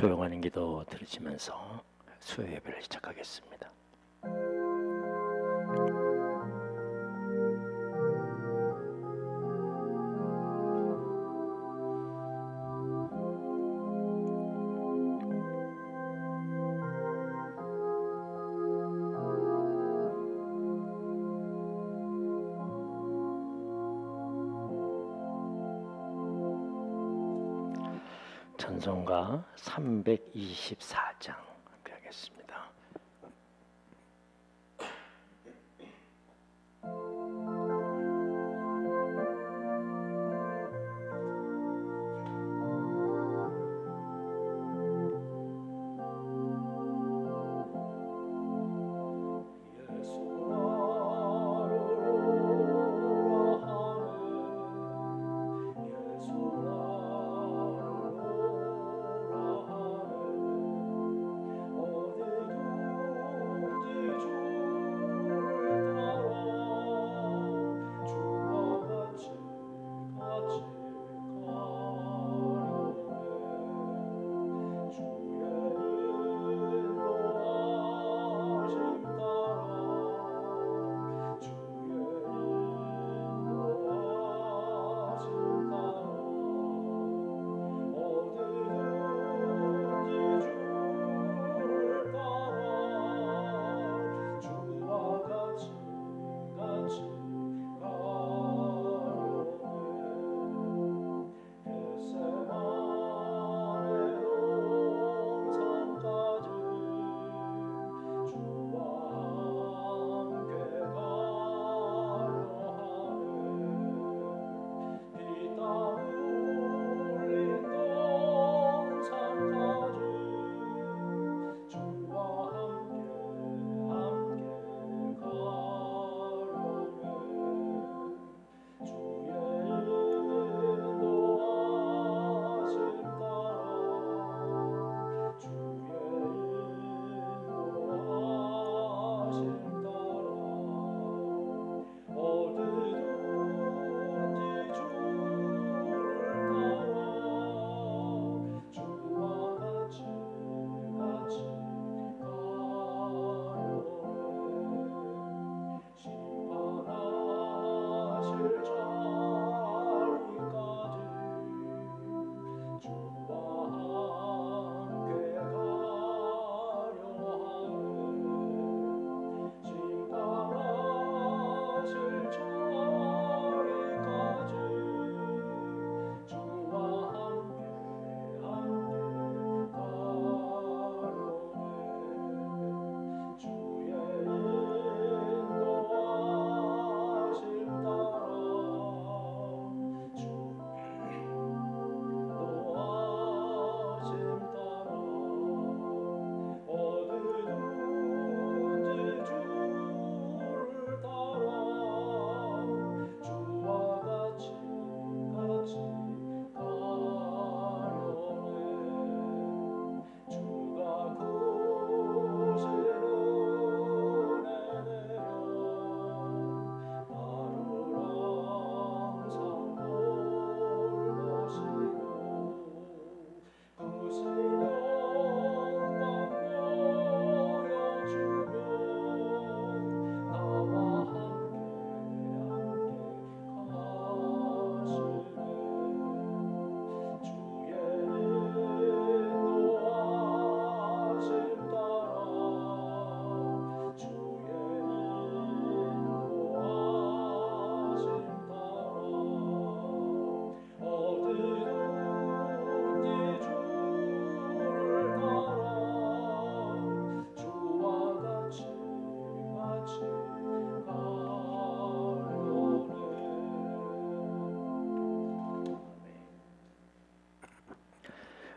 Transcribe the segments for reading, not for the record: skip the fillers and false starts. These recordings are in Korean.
조용한 기도 들으시면서 수요 예배를 시작하겠습니다. 찬송가 324장 함께 하겠습니다.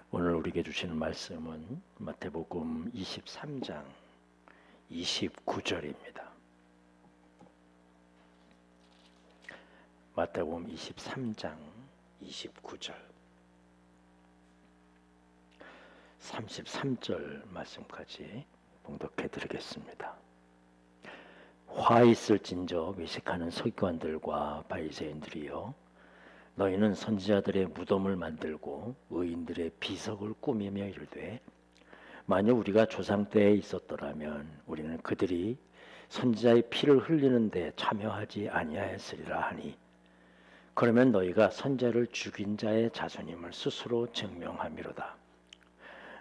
오늘 우리에게 주시는 말씀은 마태복음 23장 29절입니다. 마태복음 23장 29절 33절 말씀까지 봉독해 드리겠습니다. 화 있을진저 외식하는 서기관들과 바리새인들이여, 너희는 선지자들의 무덤을 만들고 의인들의 비석을 꾸미며 이르되 만일 우리가 조상 때에 있었더라면 우리는 그들이 선지자의 피를 흘리는 데 참여하지 아니하였으리라 하니 그러면 너희가 선지자를 죽인 자의 자손임을 스스로 증명함이로다.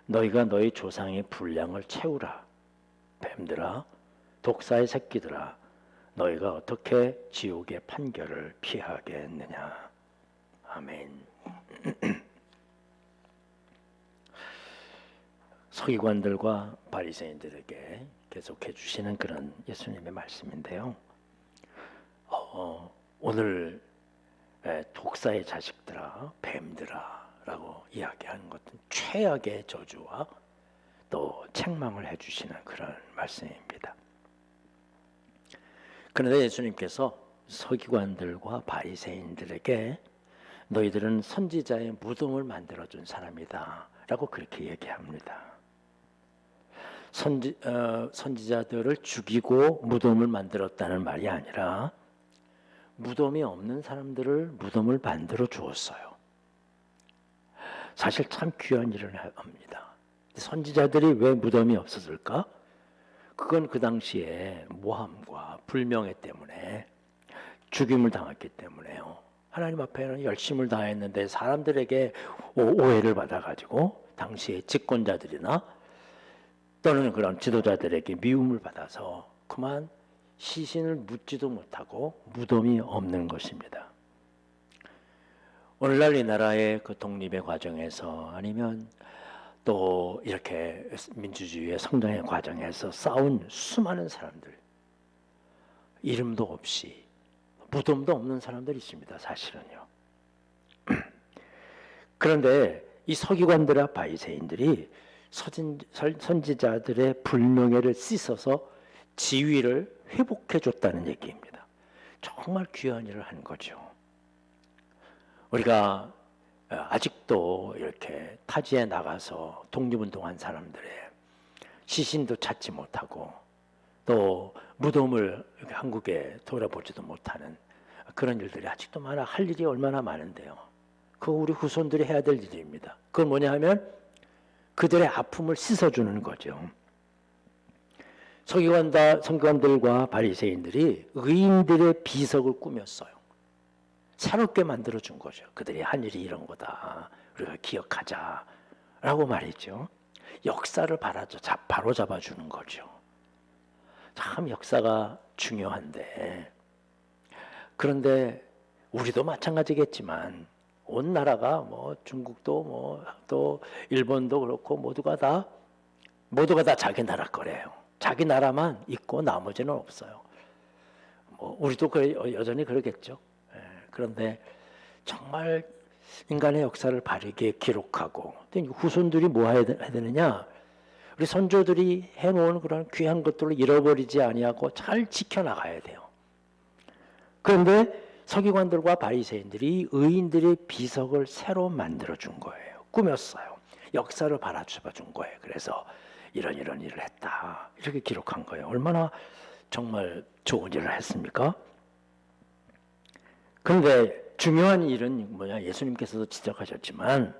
너희가 너희 조상의 분량을 채우라. 뱀들아 독사의 새끼들아 너희가 어떻게 지옥의 판결을 피하겠느냐. 아멘. 서기관들과 바리새인들에게 계속해 주시는 그런 예수님의 말씀인데요. 오늘 독사의 자식들아 뱀들아 라고 이야기하는 것은 최악의 저주와 또 책망을 해주시는 그런 말씀입니다. 그런데 예수님께서 서기관들과 바리새인들에게 너희들은 선지자의 무덤을 만들어준 사람이다 라고 그렇게 얘기합니다. 선지자들을 죽이고 무덤을 만들었다는 말이 아니라 무덤이 없는 사람들을 무덤을 만들어 주었어요. 사실 참 귀한 일을 합니다. 선지자들이 왜 무덤이 없었을까? 그건 그 당시에 모함과 불명예 때문에 죽임을 당했기 때문에요. 하나님 앞에는 열심을 다했는데 사람들에게 오해를 받아가지고 당시의 집권자들이나 또는 그런 지도자들에게 미움을 받아서 그만 시신을 묻지도 못하고 무덤이 없는 것입니다. 오늘날 이 나라의 그 독립의 과정에서 아니면 또 이렇게 민주주의의 성장의 과정에서 싸운 수많은 사람들, 이름도 없이 무덤도 없는 사람들이 있습니다. 사실은요. 그런데 이 서기관들과 바리새인들이 선지자들의 불명예를 씻어서 지위를 회복해 줬다는 얘기입니다. 정말 귀한 일을 한 거죠. 우리가 아직도 이렇게 타지에 나가서 독립운동한 사람들의 시신도 찾지 못하고 또 무덤을 한국에 돌아보지도 못하는 그런 일들이 아직도 많아. 할 일이 얼마나 많은데요. 그거 우리 후손들이 해야 될 일입니다. 그건 뭐냐 하면 그들의 아픔을 씻어주는 거죠. 서기관들과 바리새인들이 의인들의 비석을 꾸몄어요. 새롭게 만들어준 거죠. 그들이 한 일이 이런 거다. 우리가 기억하자라고 말이죠. 역사를 바로 잡아주는 거죠. 참 역사가 중요한데 그런데 우리도 마찬가지겠지만 온 나라가 뭐 중국도 뭐 또 일본도 그렇고 모두가 다 자기 나라 거래요. 자기 나라만 있고 나머지는 없어요. 뭐 우리도 여전히 그러겠죠. 그런데 정말 인간의 역사를 바르게 기록하고 후손들이 뭐 해야 되느냐? 우리 선조들이 해놓은 그런 귀한 것들을 잃어버리지 아니하고 잘 지켜나가야 돼요. 그런데 서기관들과 바리새인들이 의인들의 비석을 새로 만들어준 거예요. 꾸몄어요. 역사를 바라잡아준 거예요. 그래서 이런 일을 했다. 이렇게 기록한 거예요. 얼마나 정말 좋은 일을 했습니까? 그런데 중요한 일은 뭐냐? 예수님께서도 지적하셨지만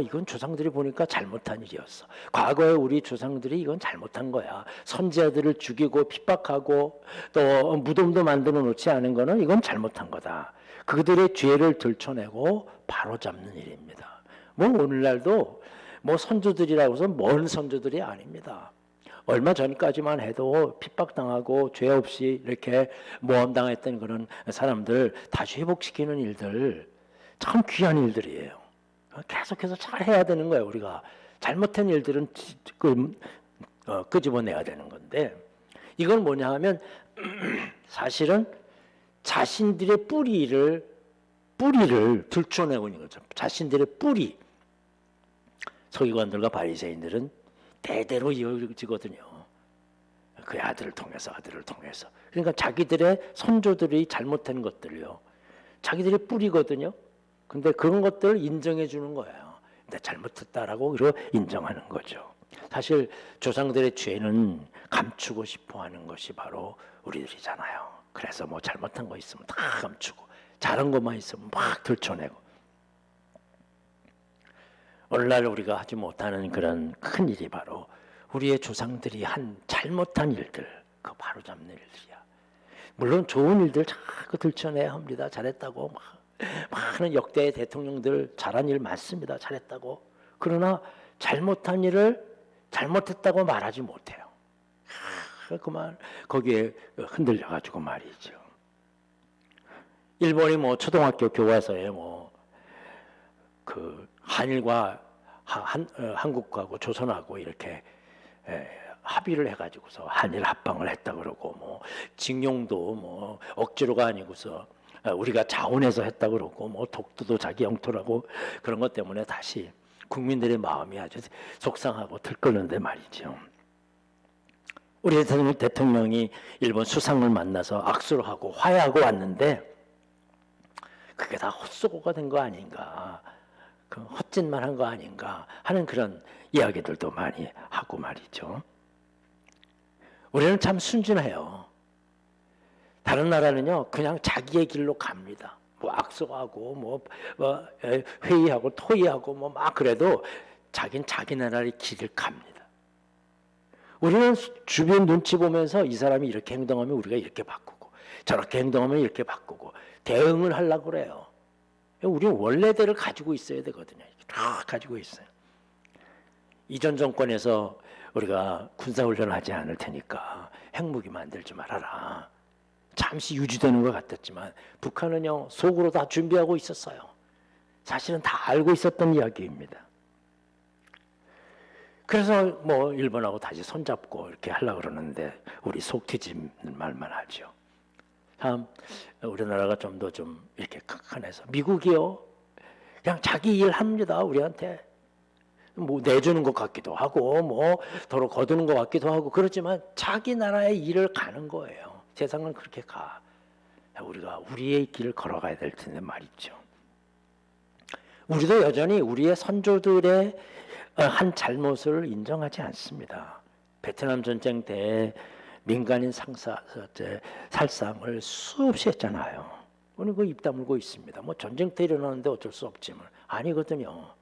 이건 조상들이 보니까 잘못한 일이었어. 과거에 우리 조상들이 이건 잘못한 거야. 선지자들을 죽이고 핍박하고 또 무덤도 만들어 놓지 않은 거는 이건 잘못한 거다. 그들의 죄를 들춰내고 바로잡는 일입니다. 뭐 오늘날도 뭐 선조들이라고 해서 먼 선조들이 아닙니다. 얼마 전까지만 해도 핍박당하고 죄 없이 이렇게 모함당했던 그런 사람들 다시 회복시키는 일들 참 귀한 일들이에요. 계속해서 잘 해야 되는 거예요. 우리가 잘못한 일들은 끄집어내야 되는 건데 이건 뭐냐 하면 사실은 자신들의 뿌리를 들춰내고 있는 거죠. 자신들의 뿌리. 서기관들과 바리새인들은 대대로 이어지거든요. 그 아들을 통해서. 그러니까 자기들의 선조들이 잘못한 것들요. 자기들의 뿌리거든요. 근데 그런 것들을 인정해 주는 거예요. 근데 잘못했다라고 인정하는 거죠. 사실 조상들의 죄는 감추고 싶어 하는 것이 바로 우리들이잖아요. 그래서 뭐 잘못한 거 있으면 다 감추고 잘한 것만 있으면 막 들춰내고. 오늘날 우리가 하지 못하는 그런 큰 일이 바로 우리의 조상들이 한 잘못한 일들, 그 바로잡는 일들이야. 물론 좋은 일들 자꾸 들춰내야 합니다. 잘했다고 막 많은 역대 대통령들 잘한 일 많습니다. 잘했다고. 그러나 잘못한 일을 잘못했다고 말하지 못해요. 그만 거기에 흔들려 가지고 말이죠. 일본이 뭐 초등학교 교과서에 뭐 그 한일과 한국하고 조선하고 이렇게 합의를 해가지고서 한일 합방을 했다 그러고, 뭐 징용도 뭐 억지로가 아니고서 우리가 자원해서 했다 그러고, 뭐 독도도 자기 영토라고, 그런 것 때문에 다시 국민들의 마음이 아주 속상하고 들끓는데 말이죠. 우리 대통령이 일본 수상을 만나서 악수를 하고 화해하고 왔는데 그게 다 헛수고가 된 거 아닌가, 그 헛짓만 한 거 아닌가 하는 그런 이야기들도 많이 하고 말이죠. 우리는 참 순진해요. 다른 나라는요 그냥 자기의 길로 갑니다. 뭐 악수하고 뭐 회의하고 토의하고 뭐 막 그래도 자기는 자기 나라의 길을 갑니다. 우리는 주변 눈치 보면서 이 사람이 이렇게 행동하면 우리가 이렇게 바꾸고, 저렇게 행동하면 이렇게 바꾸고 대응을 하려고 그래요. 우리는 원래대로 가지고 있어야 되거든요. 다 가지고 있어요. 이전 정권에서 우리가 군사훈련을 하지 않을 테니까 핵무기 만들지 말아라, 잠시 유지되는 것 같았지만 북한은요 속으로 다 준비하고 있었어요. 사실은 다 알고 있었던 이야기입니다. 그래서 뭐 일본하고 다시 손잡고 이렇게 하려고 그러는데 우리 속 뒤집는 말만 하죠. 참 우리나라가 좀 더 좀 이렇게 칸칸해서, 미국이요 그냥 자기 일 합니다. 우리한테 뭐 내주는 것 같기도 하고 뭐 도로 거두는 것 같기도 하고 그렇지만 자기 나라의 일을 가는 거예요. 세상은 그렇게 가. 우리가 우리의 길을 걸어가야 될 텐데 말이죠. 우리도 여전히 우리의 선조들의 한 잘못을 인정하지 않습니다. 베트남 전쟁 때 민간인 살상을 수없이 했잖아요. 우리 그 입 다물고 있습니다. 뭐 전쟁 때 일어나는데 어쩔 수 없지만 아니거든요.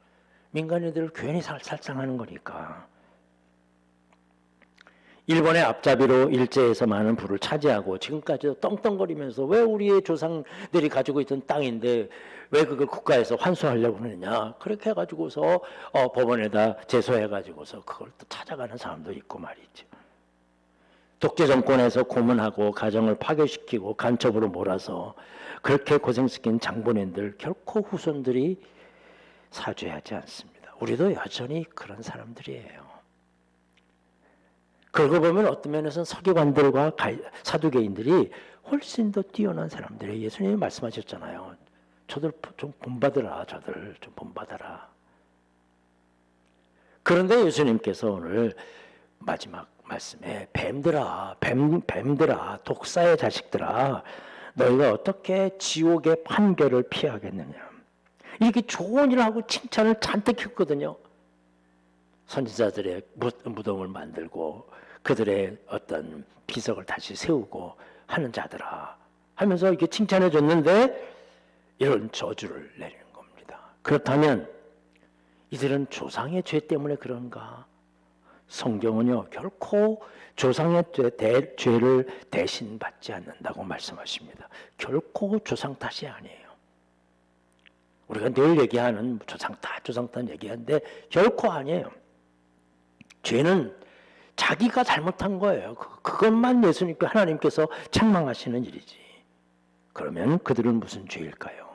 민간인들을 괜히 살상하는 거니까. 일본의 앞잡이로 일제에서 많은 부를 차지하고 지금까지도 떵떵거리면서 왜 우리의 조상들이 가지고 있던 땅인데 왜 그걸 국가에서 환수하려고 하느냐, 그렇게 해가지고서 법원에다 제소해가지고서 그걸 또 찾아가는 사람도 있고 말이죠. 독재 정권에서 고문하고 가정을 파괴시키고 간첩으로 몰아서 그렇게 고생시킨 장본인들 결코 후손들이 사죄하지 않습니다. 우리도 여전히 그런 사람들이에요. 그러고 보면 어떤 면에서는 서기관들과 사두개인들이 훨씬 더 뛰어난 사람들이에요. 예수님이 말씀하셨잖아요. 저들 좀 본받으라, 저들 좀 본받아라. 그런데 예수님께서 오늘 마지막 말씀에 뱀들아, 뱀들아, 독사의 자식들아, 너희가 어떻게 지옥의 판결을 피하겠느냐. 이렇게 좋은 일을 하고 칭찬을 잔뜩 했거든요. 선지자들의 무덤을 만들고 그들의 어떤 비석을 다시 세우고 하는 자들아 하면서 이렇게 칭찬해 줬는데 이런 저주를 내리는 겁니다. 그렇다면 이들은 조상의 죄 때문에 그런가? 성경은요 결코 조상의 죄를 대신 받지 않는다고 말씀하십니다. 결코 조상 탓이 아니에요. 우리가 늘 얘기하는 조상 탓 얘기하는데 결코 아니에요. 죄는 자기가 잘못한 거예요. 그것만 예수님께 하나님께서 책망하시는 일이지. 그러면 그들은 무슨 죄일까요?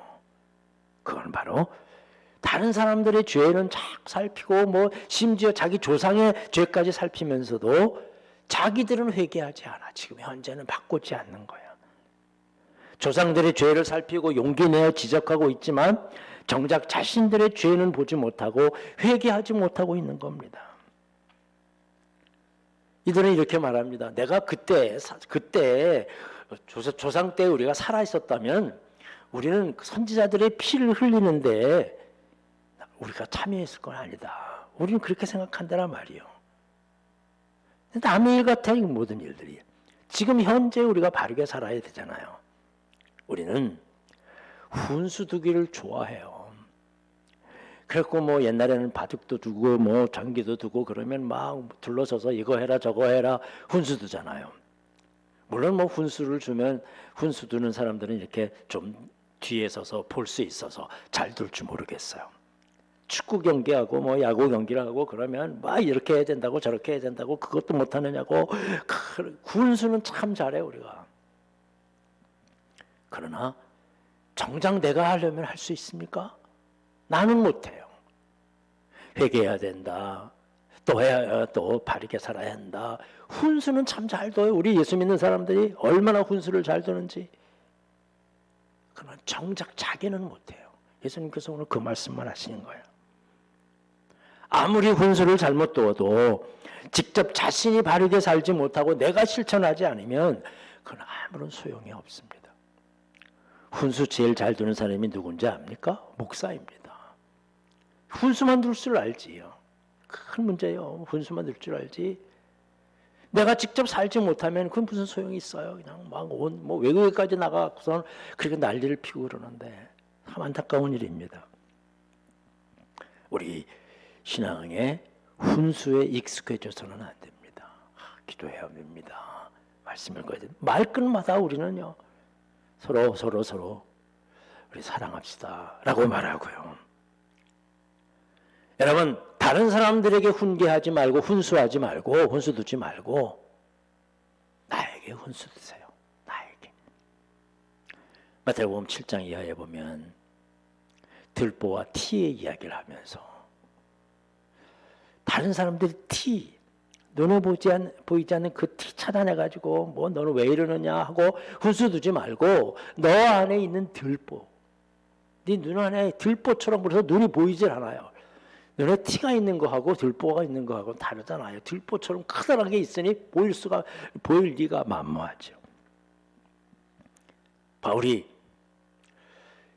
그건 바로 다른 사람들의 죄는 쫙 살피고 뭐 심지어 자기 조상의 죄까지 살피면서도 자기들은 회개하지 않아. 지금 현재는 바꾸지 않는 거야. 조상들의 죄를 살피고 용기 내어 지적하고 있지만 정작 자신들의 죄는 보지 못하고 회개하지 못하고 있는 겁니다. 이들은 이렇게 말합니다. 내가 그때 조상 때 우리가 살아 있었다면 우리는 선지자들의 피를 흘리는데 우리가 참여했을 건 아니다. 우리는 그렇게 생각한다란 말이에요. 남의 일 같아, 이 모든 일들이. 지금 현재 우리가 바르게 살아야 되잖아요. 우리는 훈수 두기를 좋아해요. 그래갖고 뭐 옛날에는 바둑도 두고 뭐 전기도 두고 그러면 막 둘러서서 이거 해라 저거 해라 훈수 두잖아요. 물론 뭐 훈수를 주면 훈수 두는 사람들은 이렇게 좀 뒤에 서서 볼 수 있어서 잘 둘 줄 모르겠어요. 축구 경기하고 뭐 야구 경기를 하고 그러면 막 이렇게 해야 된다고 저렇게 해야 된다고 그것도 못하느냐고. 훈수는 참 잘해 우리가. 그러나 정작 내가 하려면 할 수 있습니까? 나는 못해요. 회개해야 된다. 또 바르게 살아야 한다. 훈수는 참 잘 둬요. 우리 예수 믿는 사람들이 얼마나 훈수를 잘 두는지. 그러나 정작 자기는 못해요. 예수님께서 오늘 그 말씀만 하시는 거예요. 아무리 훈수를 잘못 두어도 직접 자신이 바르게 살지 못하고 내가 실천하지 않으면 그건 아무런 소용이 없습니다. 훈수 제일 잘 두는 사람이 누군지 압니까? 목사입니다. 훈수만 둘 줄 알지요. 큰 문제예요. 훈수만 둘 줄 알지. 내가 직접 살지 못하면 그건 무슨 소용이 있어요. 그냥 막 뭐 외국에까지 나가고선 그렇게 난리를 피우고 그러는데 참 안타까운 일입니다. 우리 신앙에 훈수에 익숙해져서는 안 됩니다. 기도해야 됩니다. 말씀을 꺼야 됩니다. 말끝마다 우리는요 서로 우리 사랑합시다 라고 말하고요. 여러분 다른 사람들에게 훈계하지 말고 훈수하지 말고 훈수 두지 말고 나에게 훈수 두세요. 나에게. 마태복음 7장 이하에 보면 들보와 티의 이야기를 하면서 다른 사람들이 티, 눈에 보이지 않는 그 티 찾아내가지고 뭐 너는 왜 이러느냐 하고 훈수 두지 말고 너 안에 있는 들보, 네 눈 안에 들보처럼 그래서 눈이 보이질 않아요. 눈에 티가 있는 거하고 들보가 있는 거하고 다르잖아요. 들보처럼 커다란 게 있으니 보일 리가 만무하죠. 바울이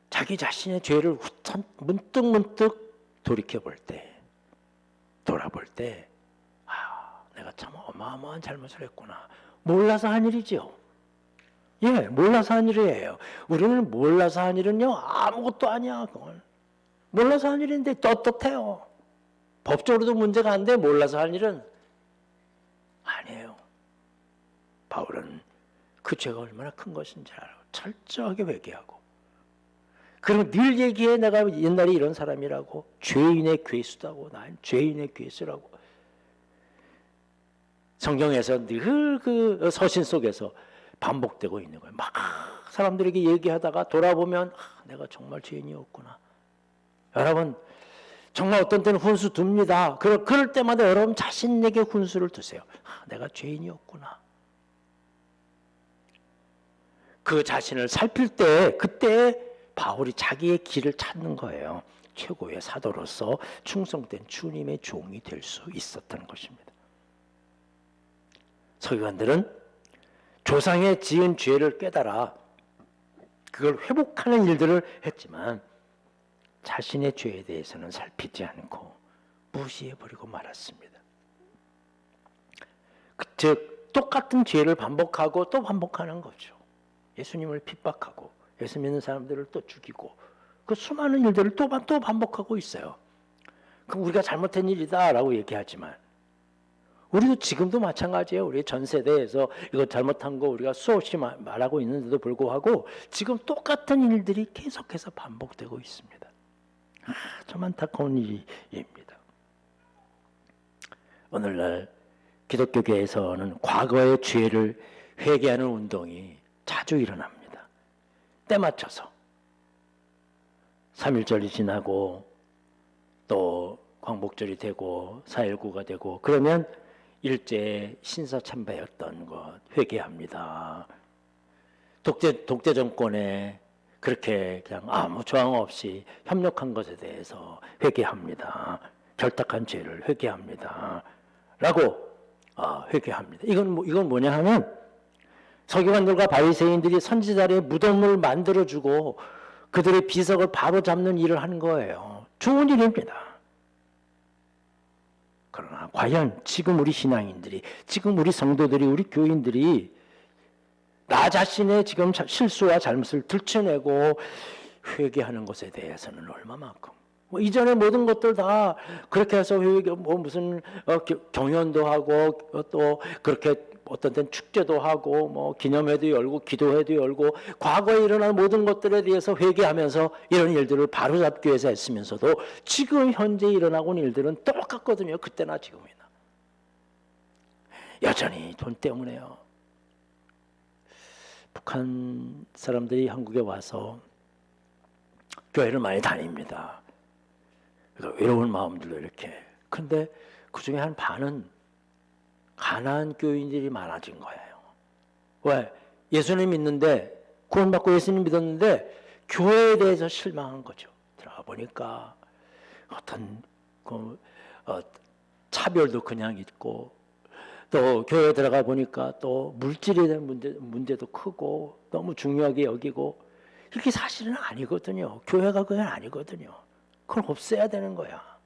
자기 자신의 죄를 문득 돌아볼 때 내가 참 어마어마한 잘못을 했구나. 몰라서 한 일이죠. 예, 몰라서 한 일이에요. 우리는 몰라서 한 일은요 아무것도 아니야. 그건 몰라서 한 일인데 떳떳해요. 법적으로도 문제가 안 돼. 몰라서 한 일은 아니에요. 바울은 그 죄가 얼마나 큰 것인지 알고 철저하게 회개하고, 그리고 늘 얘기해. 내가 옛날에 이런 사람이라고, 죄인의 괴수다고, 난 죄인의 괴수라고. 성경에서 늘 그 서신 속에서 반복되고 있는 거예요. 막 사람들에게 얘기하다가 돌아보면 내가 정말 죄인이었구나. 여러분 정말 어떤 때는 훈수 둡니다. 그럴 때마다 여러분 자신에게 훈수를 두세요. 내가 죄인이었구나. 그 자신을 살필 때 그때 바울이 자기의 길을 찾는 거예요. 최고의 사도로서 충성된 주님의 종이 될 수 있었던 것입니다. 서기관들은 조상의 지은 죄를 깨달아 그걸 회복하는 일들을 했지만 자신의 죄에 대해서는 살피지 않고 무시해버리고 말았습니다. 즉 똑같은 죄를 반복하고 또 반복하는 거죠. 예수님을 핍박하고 예수 믿는 사람들을 또 죽이고 그 수많은 일들을 또 반복하고 있어요. 그럼 우리가 잘못한 일이다 라고 얘기하지만 우리도 지금도 마찬가지예요. 우리 전 세대에서 이거 잘못한 거 우리가 수없이 말하고 있는데도 불구하고 지금 똑같은 일들이 계속해서 반복되고 있습니다. 참 안타까운 일입니다. 오늘날 기독교계에서는 과거의 죄를 회개하는 운동이 자주 일어납니다. 때 맞춰서 3.1절이 지나고 또 광복절이 되고 4.19가 되고 그러면 일제 신사참배였던 것 회개합니다. 독재 정권에 그렇게 그냥 아무 저항 없이 협력한 것에 대해서 회개합니다. 결탁한 죄를 회개합니다. 라고 회개합니다. 이건 뭐냐 하면 서기관들과 바리새인들이 선지자의 무덤을 만들어주고 그들의 비석을 바로 잡는 일을 하는 거예요. 좋은 일입니다. 그러나 과연 지금 우리 신앙인들이, 지금 우리 성도들이, 우리 교인들이 나 자신의 지금 실수와 잘못을 들춰내고 회개하는 것에 대해서는 얼마만큼 뭐 이전에 모든 것들 다 그렇게 해서 회개 뭐 무슨 경연도 하고 또 그렇게 어떤 때는 축제도 하고 뭐 기념회도 열고 기도회도 열고 과거에 일어난 모든 것들에 대해서 회개하면서 이런 일들을 바로잡기 위해서 했으면서도 지금 현재 일어나고 있는 일들은 똑같거든요. 그때나 지금이나 여전히 돈 때문에요. 북한 사람들이 한국에 와서 교회를 많이 다닙니다. 그러니까 외로운 마음들로 이렇게. 근데 그 중에 한 반은 가난한 교인들이 많아진 거예요. 왜? 예수님 믿는데 구원받고 예수님 믿었는데 교회에 대해서 실망한 거죠. 들어가 보니까 어떤 차별도 그냥 있고 또 교회에 들어가 보니까 또 물질에 대한 문제도 크고 너무 중요하게 여기고 이렇게 사실은 아니거든요. 교회가 그건 아니거든요. 그걸 없애야 되는 거야.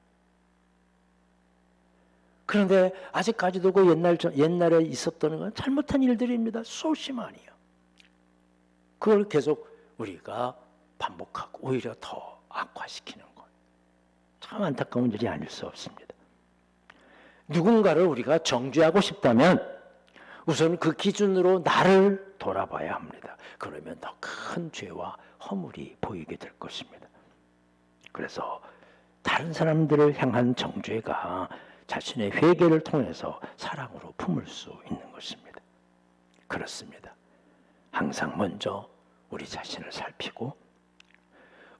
그런데 아직까지도 그 옛날에 있었던 건 잘못한 일들입니다. 수없이 많이요. 그걸 계속 우리가 반복하고 오히려 더 악화시키는 것. 참 안타까운 일이 아닐 수 없습니다. 누군가를 우리가 정죄하고 싶다면 우선 그 기준으로 나를 돌아봐야 합니다. 그러면 더 큰 죄와 허물이 보이게 될 것입니다. 그래서 다른 사람들을 향한 정죄가 자신의 회개를 통해서 사랑으로 품을 수 있는 것입니다. 그렇습니다. 항상 먼저 우리 자신을 살피고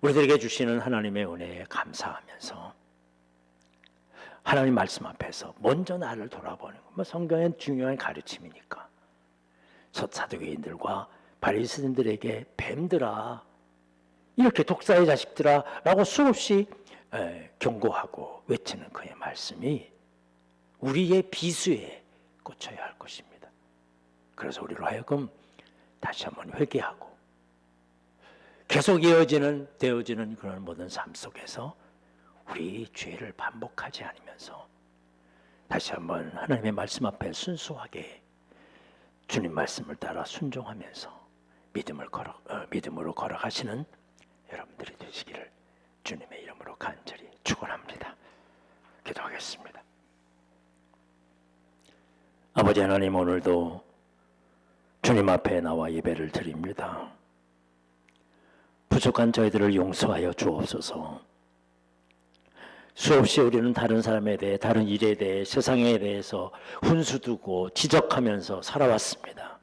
우리들에게 주시는 하나님의 은혜에 감사하면서 하나님 말씀 앞에서 먼저 나를 돌아보는 것. 뭐 성경엔 중요한 가르침이니까. 사두개인들과 바리새인들에게 뱀들아, 이렇게 독사의 자식들아 라고 수없이 경고하고 외치는 그의 말씀이 우리의 비수에 꽂혀야 할 것입니다. 그래서 우리로 하여금 다시 한번 회개하고 계속 되어지는 그런 모든 삶 속에서 우리 죄를 반복하지 않으면서 다시 한번 하나님의 말씀 앞에 순수하게 주님 말씀을 따라 순종하면서 믿음으로 걸어가시는 여러분들이 되시기를 주님의 이름으로 간절히 축원합니다. 기도하겠습니다. 아버지 하나님, 오늘도 주님 앞에 나와 예배를 드립니다. 부족한 저희들을 용서하여 주옵소서. 수없이 우리는 다른 사람에 대해, 다른 일에 대해, 세상에 대해서 훈수두고 지적하면서 살아왔습니다.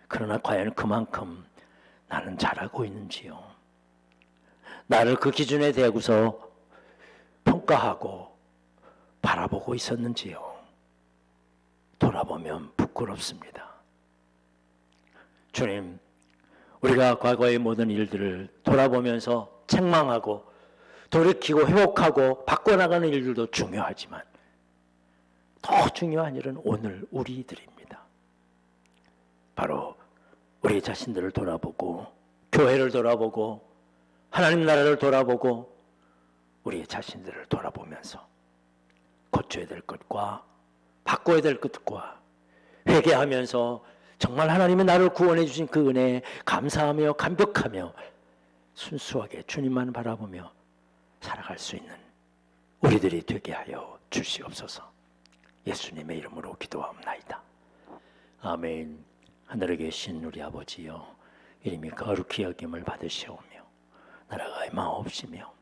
그러나 과연 그만큼 나는 잘하고 있는지요? 나를 그 기준에 대고서 평가하고 바라보고 있었는지요? 돌아보면 부끄럽습니다. 주님, 우리가 과거의 모든 일들을 돌아보면서 책망하고 돌이키고 회복하고 바꿔나가는 일들도 중요하지만 더 중요한 일은 오늘 우리들입니다. 바로 우리 자신들을 돌아보고 교회를 돌아보고 하나님 나라를 돌아보고 우리 자신들을 돌아보면서 고쳐야 될 것과 바꿔야 될 것과 회개하면서 정말 하나님의 나를 구원해 주신 그 은혜에 감사하며 감격하며 순수하게 주님만 바라보며 살아갈 수 있는 우리들이 되게 하여 주시옵소서. 예수님의 이름으로 기도하옵나이다. 아멘. 하늘에 계신 우리 아버지여, 이름이 거룩히 여김을 받으시오며 나라가 임하옵시며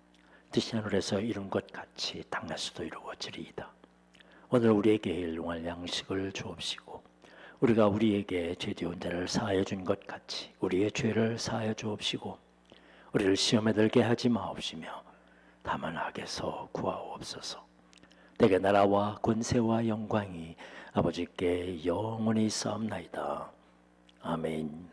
뜻이 하늘에서 이룬 것 같이 땅에서도 이루어지리이다. 오늘 우리에게 일용할 양식을 주옵시고 우리가 우리에게 죄지은 자를 사하여 준 것 같이 우리의 죄를 사하여 주옵시고 우리를 시험에 들게 하지 마옵시며 다만 악에서 구하옵소서. 내게 나라와 권세와 영광이 아버지께 영원히 있사옵나이다. 아멘.